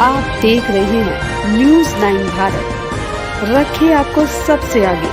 आप देख रहे हैं न्यूज़ 9 भारत, रखिए आपको सबसे आगे।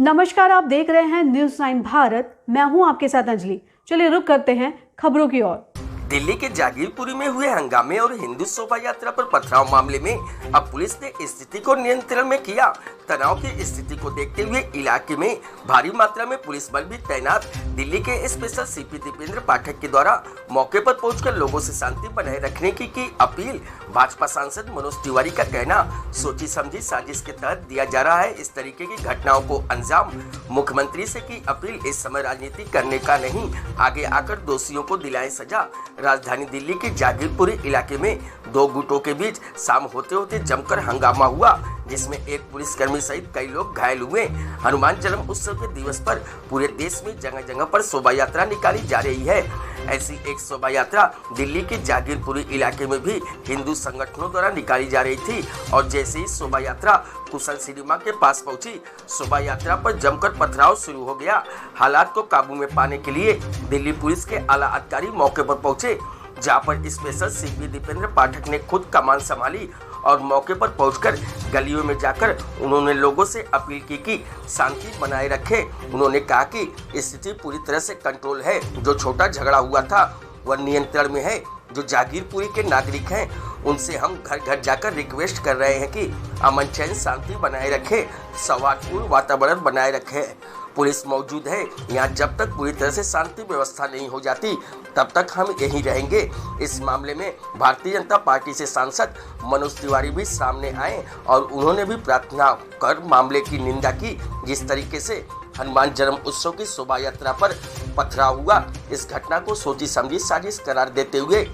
नमस्कार, आप देख रहे हैं न्यूज़ 9 भारत, मैं हूं आपके साथ अंजलि। चलिए रुक करते हैं खबरों की ओर। दिल्ली के जागीरपुरी में हुए हंगामे और हिंदू शोभा यात्रा पर पथराव मामले में अब पुलिस ने स्थिति को नियंत्रण में किया। तनाव की स्थिति को देखते हुए इलाके में भारी मात्रा में पुलिस बल भी तैनात। दिल्ली के स्पेशल सीपी दीपेंद्र पाठक के द्वारा मौके पर पहुंचकर लोगों से शांति बनाए रखने की अपील। भाजपा सांसद मनोज तिवारी का कहना, सोची समझी साजिश के तहत दिया जा रहा है इस तरीके की घटनाओं को अंजाम। मुख्यमंत्री से की अपील, इस समय राजनीति करने का नहीं, आगे आकर दोषियों को दिलाए सजा। राजधानी दिल्ली के जागीरपुरी इलाके में दो गुटों के बीच शाम होते होते जमकर हंगामा हुआ, जिसमें एक पुलिसकर्मी सहित कई लोग घायल हुए। हनुमान जन्म उत्सव के दिवस पर पूरे देश में जगह जगह पर शोभा यात्रा निकाली जा रही है। ऐसी एक शोभा यात्रा दिल्ली के जागीरपुरी इलाके में भी हिंदू संगठनों द्वारा निकाली जा रही थी और जैसे ही शोभा यात्रा कुशल सिनेमा के पास पहुंची, शोभा यात्रा पर जमकर पथराव शुरू हो गया। हालात को काबू में पाने के लिए दिल्ली पुलिस के आला अधिकारी मौके पर पहुंचे, जहां पर स्पेशल सीपी दीपेंद्र पाठक ने खुद कमान संभाली और मौके पर पहुंचकर गलियों में जाकर उन्होंने लोगों से अपील की कि शांति बनाए रखें। उन्होंने कहा कि स्थिति पूरी तरह से कंट्रोल है, जो छोटा झगड़ा हुआ था वह नियंत्रण में है। जो जागीरपुरी के नागरिक हैं उनसे हम घर घर जाकर रिक्वेस्ट कर रहे हैं कि अमन चैन शांति बनाए रखें, सौहार्दपूर्ण वातावरण बनाए रखें। पुलिस मौजूद है यहाँ, जब तक पूरी तरह से शांति व्यवस्था नहीं हो जाती तब तक हम यहीं रहेंगे। इस मामले में भारतीय जनता पार्टी से सांसद मनोज तिवारी भी सामने आए और उन्होंने भी प्रार्थना कर मामले की निंदा की। जिस तरीके से हनुमान जन्म उत्सव की शोभा यात्रा पर पथराव हुआ, इस घटना को सोची समझी साजिश करार देते हुए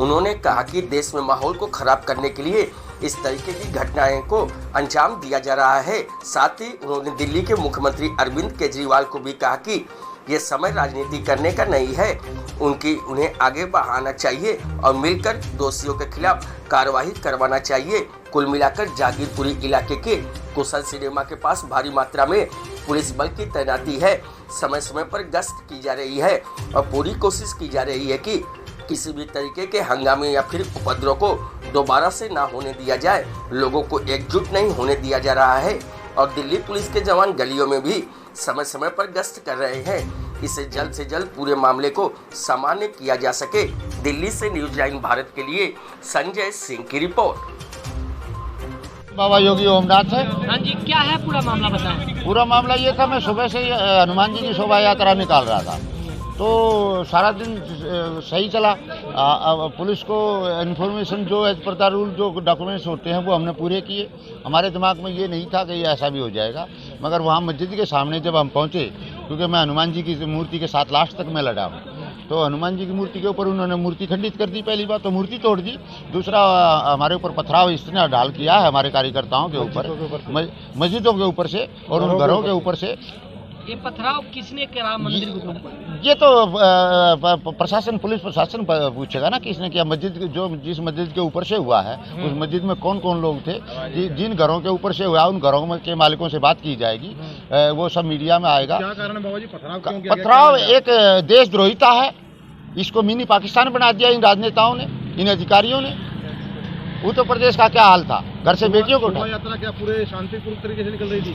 उन्होंने कहा कि देश में माहौल को खराब करने के लिए इस तरीके की घटनाएं को अंजाम दिया जा रहा है। साथ ही उन्होंने दिल्ली के मुख्यमंत्री अरविंद केजरीवाल को भी कहा कि ये समय राजनीति करने का नहीं है, उन्हें आगे बढ़ाना चाहिए और मिलकर दोषियों के खिलाफ कार्रवाई करवाना चाहिए। कुल मिलाकर जागीरपुरी इलाके के कुशल सिनेमा के पास भारी मात्रा में पुलिस बल की तैनाती है। समय समय पर गश्त की जा रही है और पूरी कोशिश की जा रही है कि किसी भी तरीके के हंगामे या फिर उपद्रव को दोबारा से ना होने दिया जाए। लोगों को एकजुट नहीं होने दिया जा रहा है और दिल्ली पुलिस के जवान गलियों में भी समय समय पर गश्त कर रहे हैं। इसे जल्द से जल्द पूरे मामले को सामान्य किया जा सके। दिल्ली से न्यूज़ 9 भारत के लिए संजय सिंह की रिपोर्ट। बाबा योगी ओमनाथ है। हाँ जी, क्या है पूरा मामला बताएं। पूरा मामला ये था, मैं सुबह से हनुमान जी की शोभा यात्रा निकाल रहा था तो सारा दिन सही चला। पुलिस को इन्फॉर्मेशन जो एज पर द रूल जो डॉक्यूमेंट्स होते हैं वो हमने पूरे किए। हमारे दिमाग में ये नहीं था कि ये ऐसा भी हो जाएगा, मगर वहाँ मस्जिद के सामने जब हम पहुँचे, क्योंकि मैं हनुमान जी की मूर्ति के साथ लास्ट तक मैं लड़ा हूँ, तो हनुमान जी की मूर्ति के ऊपर उन्होंने मूर्ति खंडित कर दी। पहली बात तो मूर्ति तोड़ दी, दूसरा हमारे ऊपर पथराव इसने डाल किया है हमारे कार्यकर्ताओं के ऊपर, मस्जिदों के ऊपर से और उन घरों के ऊपर से। ये पथराव किसने करा मंदिर के ऊपर? ये तो प्रशासन, पुलिस प्रशासन पूछेगा ना किसने किया। मस्जिद जो जिस मस्जिद के ऊपर से हुआ है उस मस्जिद में कौन कौन लोग थे, जिन घरों के ऊपर से हुआ उन घरों के मालिकों से बात की जाएगी, वो सब मीडिया में आएगा। क्या कारण है बाबा जी, पथराव एक देशद्रोहिता है, इसको मिनी पाकिस्तान बना दिया इन राजनेताओं ने, इन अधिकारियों ने। उत्तर प्रदेश का क्या हाल था, घर से बेटियों को यात्रा क्या पूरे शांतिपूर्ण तरीके से निकल रही थी?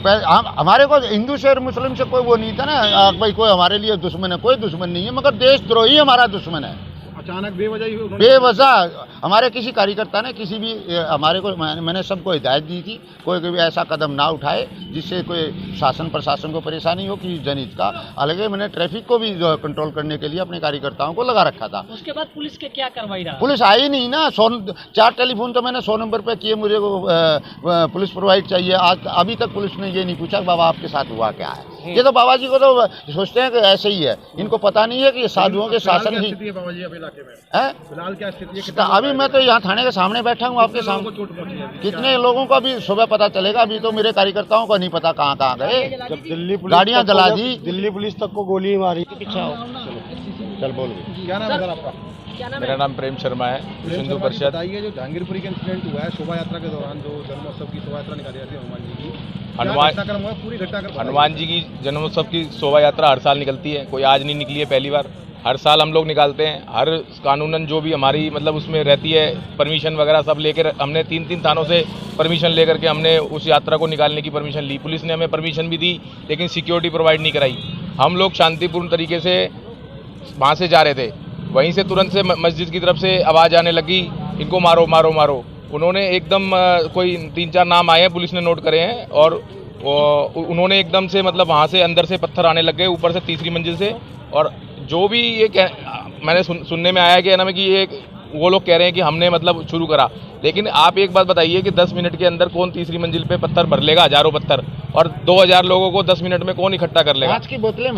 हमारे को हिंदू से और मुस्लिम से कोई वो नहीं था ना भाई, कोई हमारे लिए दुश्मन है, कोई दुश्मन नहीं है, मगर देशद्रोही हमारा दुश्मन है। अचानक बेवजह हमारे किसी कार्यकर्ता ने किसी भी हमारे को, मैंने सबको हिदायत दी थी कोई भी ऐसा कदम ना उठाए जिससे कोई शासन प्रशासन को परेशानी हो किसी जनहित का। हालांकि मैंने ट्रैफिक को भी कंट्रोल करने के लिए अपने कार्यकर्ताओं को लगा रखा था। उसके बाद पुलिस के क्या कार्रवाई रहा? पुलिस आई नहीं ना। 4 टेलीफोन तो मैंने 100 नंबर पे किए, मुझे पुलिस प्रोवाइड चाहिए। आज अभी तक पुलिस ने ये नहीं पूछा बाबा आपके साथ हुआ क्या है। ये तो बाबा जी को तो सोचते हैं कि ऐसे ही है, इनको पता नहीं है कि साधुओं के शासन ही है। फिलहाल क्या स्थिति है? अभी मैं तो यहाँ थाने के सामने बैठा हूँ आपके सामने। कितने लोगों को अभी सुबह पता चलेगा, अभी तो मेरे कार्यकर्ताओं को नहीं पता कहाँ कहाँ गए। जब दिल्ली गाड़ियाँ जला दी, दिल्ली पुलिस तक को गोली मारी। चल बोल। क्या नाम है आपका? मेरा नाम प्रेम शर्मा है, हिंदू परिषद। बताइए, जो जहांगीरपुरी का इंसिडेंट हुआ है शोभा यात्रा के दौरान, जो जन्मोत्सव की शोभा यात्रा निकाली जाती है हनुमान जी की, हनुमान जी की जन्मोत्सव की शोभा यात्रा हर साल निकलती है, कोई आज नहीं निकली है, पहली बार। हर साल हम लोग निकालते हैं, हर कानूनन जो भी हमारी मतलब उसमें रहती है परमिशन वगैरह सब लेकर हमने 3 थानों से परमिशन लेकर के हमने उस यात्रा को निकालने की परमिशन ली। पुलिस ने हमें परमिशन भी दी लेकिन सिक्योरिटी प्रोवाइड नहीं कराई। हम लोग शांतिपूर्ण तरीके से वहाँ से जा रहे थे, वहीं से तुरंत से मस्जिद की तरफ से आवाज़ आने लगी, इनको मारो मारो मारो। उन्होंने एकदम कोई 3-4 नाम आए हैं, पुलिस ने नोट करे हैं, और उन्होंने एकदम से मतलब वहाँ से अंदर से पत्थर आने लग गए ऊपर से 3री मंजिल से। और जो भी ये मैंने सुनने में आया कि ना कि ये वो लोग कह रहे हैं कि हमने मतलब शुरू करा, लेकिन आप एक बात बताइए कि 10 मिनट के अंदर कौन 3री मंजिल पे पत्थर भर लेगा, हजारों पत्थर, और 2000 लोगों को 10 मिनट में कौन इकट्ठा कर लेगा। कांच की बोतलें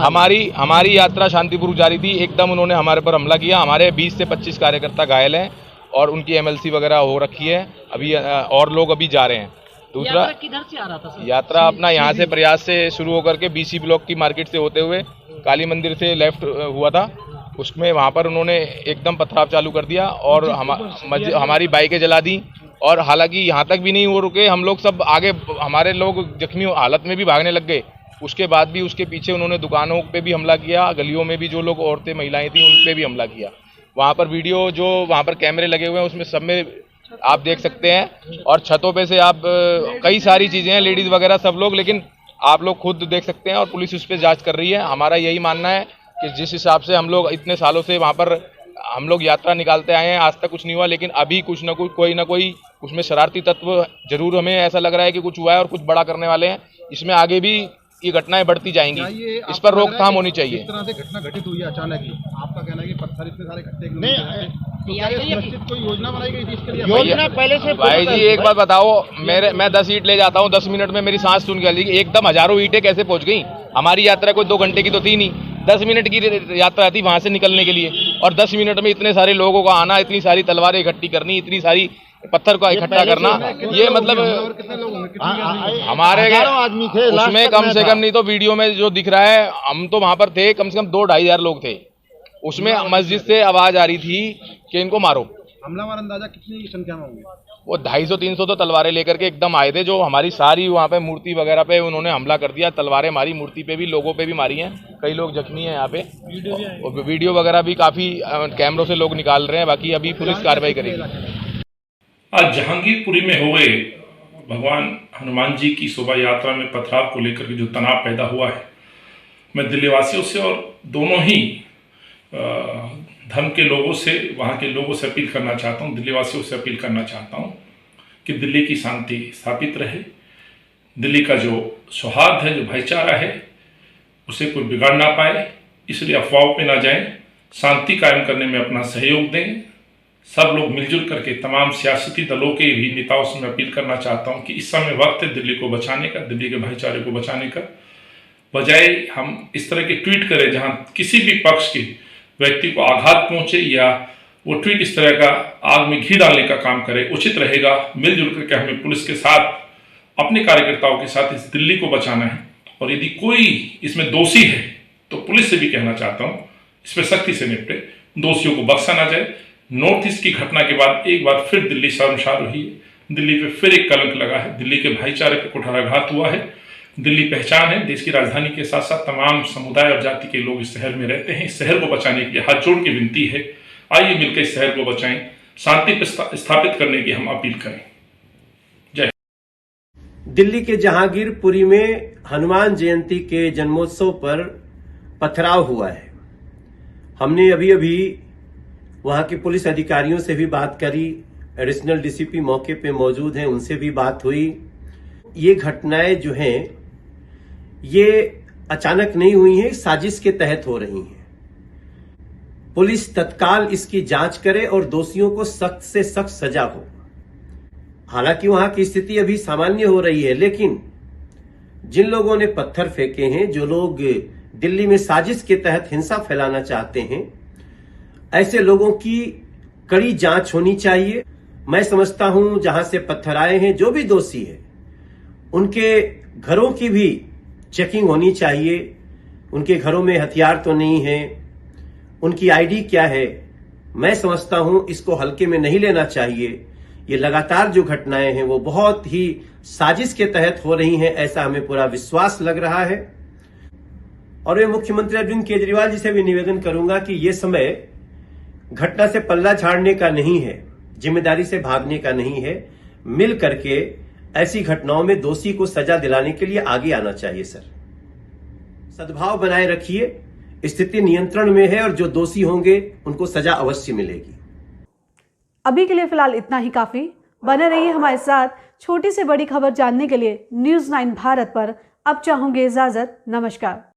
हमारी यात्रा शांतिपूर्ण जारी थी, एकदम उन्होंने हमारे पर हमला किया। हमारे 20 से 25 कार्यकर्ता घायल हैं और उनकी MLC वगैरह हो रखी है अभी, और लोग अभी जा रहे हैं। दूसरा, यात्रा किधर से आ रहा था सर? यात्रा अपना यहाँ से प्रयास से शुरू होकर के BC ब्लॉक की मार्केट से होते हुए काली मंदिर से लेफ्ट हुआ था, उसमें वहाँ पर उन्होंने एकदम पथराव चालू कर दिया और हमारी बाइकें जला दी। और हालांकि यहाँ तक भी नहीं वो रुके, हम लोग सब आगे, हमारे लोग जख्मी हालत में भी भागने लग गए। उसके बाद भी उसके पीछे उन्होंने दुकानों पे भी हमला किया, गलियों में भी जो लोग औरतें महिलाएं थी उन पे भी हमला किया। वहाँ पर वीडियो जो वहाँ पर कैमरे लगे हुए हैं उसमें सब में आप देख सकते हैं, और छतों पे से आप कई सारी चीज़ें हैं, लेडीज़ वगैरह सब लोग, लेकिन आप लोग खुद देख सकते हैं और पुलिस उस पर जांच कर रही है। हमारा यही मानना है कि जिस हिसाब से हम लोग इतने सालों से वहाँ पर हम लोग यात्रा निकालते आए हैं, आज तक कुछ नहीं हुआ, लेकिन अभी कुछ ना कुछ कोई ना कोई उसमें शरारती तत्व जरूर, हमें ऐसा लग रहा है कि कुछ हुआ है और कुछ बड़ा करने वाले हैं। इसमें आगे भी ये घटनाएं बढ़ती जाएंगी, इस पर रोकथाम होनी चाहिए। इस तरह से घटना घटित हुई है अचानक ही, आपका कहना है कि पत्थर इतने सारे इकट्ठे कोई योजना बनाई गई थी इसके लिए? योजना पहले से भाई जी एक बात बताओ, मैं 10 ईंट ले जाता हूँ, 10 मिनट में मेरी सांस सुन गई, एकदम हजारों ईंटें कैसे पहुंच गई? हमारी यात्रा कोई 2 घंटे की तो थी नहीं, 10 मिनट की यात्रा थी वहां से निकलने के लिए, और 10 मिनट में इतने सारे लोगों का आना, इतनी सारी तलवारें इकट्ठी करनी, इतनी सारी पत्थर को इकट्ठा करना, ये मतलब हमारे आदमी थे उसमें कम से कम नहीं तो वीडियो में जो दिख रहा है, हम तो वहां पर थे, कम से कम 2-2.5 हज़ार लोग थे। उसमें मस्जिद से आवाज आ रही थी कि इनको मारो। हमलावर अंदाजा कितनी संख्या में होंगे? वो 250-300 तो तलवारें लेकर के एकदम आए थे, जो हमारी सारी वहाँ पे मूर्ति वगैरह पे उन्होंने हमला कर दिया, तलवारें मारी, मूर्ति पे भी, लोगों पे भी मारी हैं, कई लोग जख्मी हैं यहाँ पे, वीडियो वगैरह भी काफ़ी कैमरों से लोग निकाल रहे हैं, बाकी अभी पुलिस कार्रवाई करेगी। आज जहांगीरपुरी में हुए भगवान हनुमान जी की शोभा यात्रा में पथराव को लेकर के जो तनाव पैदा हुआ है, मैं दिल्ली वासियों से और दोनों ही धर्म के लोगों से, वहाँ के लोगों से अपील करना चाहता हूँ, दिल्ली वासियों से अपील करना चाहता हूँ कि दिल्ली की शांति स्थापित रहे, दिल्ली का जो सौहार्द है, जो भाईचारा है, उसे कोई बिगाड़ ना पाए, इसलिए अफवाहों पे ना जाएं, शांति कायम करने में अपना सहयोग दें। सब लोग मिलजुल करके, तमाम सियासती दलों के भी नेताओं से मैं अपील करना चाहता हूं कि इस समय वक्त है दिल्ली को बचाने का, दिल्ली के भाईचारे को बचाने का। बजाय हम इस तरह के ट्वीट करें जहां किसी भी पक्ष के व्यक्ति को आघात पहुंचे, या वो ट्वीट इस तरह का आग में घी डालने का काम करे, उचित रहेगा मिलजुल करके हमें पुलिस के साथ, अपने कार्यकर्ताओं के साथ इस दिल्ली को बचाना है। और यदि कोई इसमें दोषी है तो पुलिस से भी कहना चाहता हूँ इस पर सख्ती से निपटे, दोषियों को बख्शा ना जाए। नॉर्थ ईस्ट की घटना के बाद एक बार फिर दिल्ली शर्मसार हुई है, दिल्ली पे फिर एक कलंक लगा है, दिल्ली के भाईचारे पे कुठाराघात हुआ है। दिल्ली पहचान है, देश की राजधानी के साथ साथ तमाम समुदाय और जाति के लोग इस शहर में रहते हैं। इस शहर को बचाने के लिए हाथ जोड़ के विनती है, आइए मिलकर इस शहर को बचाएं, शांति स्थापित करने की हम अपील करें। जय। दिल्ली के जहांगीरपुरी में हनुमान जयंती के जन्मोत्सव पर पथराव हुआ है। हमने अभी अभी वहां के पुलिस अधिकारियों से भी बात करी, एडिशनल DCP मौके पे मौजूद हैं, उनसे भी बात हुई। ये घटनाएं जो हैं ये अचानक नहीं हुई हैं, साजिश के तहत हो रही हैं। पुलिस तत्काल इसकी जांच करे और दोषियों को सख्त से सख्त सजा हो। हालांकि वहां की स्थिति अभी सामान्य हो रही है, लेकिन जिन लोगों ने पत्थर फेंके हैं, जो लोग दिल्ली में साजिश के तहत हिंसा फैलाना चाहते हैं, ऐसे लोगों की कड़ी जांच होनी चाहिए। मैं समझता हूं जहां से पत्थर आए हैं, जो भी दोषी है, उनके घरों की भी चेकिंग होनी चाहिए। उनके घरों में हथियार तो नहीं है, उनकी ID क्या है, मैं समझता हूं इसको हल्के में नहीं लेना चाहिए। ये लगातार जो घटनाएं हैं वो बहुत ही साजिश के तहत हो रही हैं, ऐसा हमें पूरा विश्वास लग रहा है। और मैं मुख्यमंत्री अरविंद केजरीवाल जी से भी निवेदन करूंगा कि ये समय घटना से पल्ला झाड़ने का नहीं है, जिम्मेदारी से भागने का नहीं है। मिल करके ऐसी घटनाओं में दोषी को सजा दिलाने के लिए आगे आना चाहिए। सर, सद्भाव बनाए रखिए, स्थिति नियंत्रण में है और जो दोषी होंगे उनको सजा अवश्य मिलेगी। अभी के लिए फिलहाल इतना ही काफी। बने रहिए हमारे साथ। छोटी से बड़ी खबर जानने के लिए न्यूज़ 9 भारत पर अब चाहूंगी इजाजत। नमस्कार।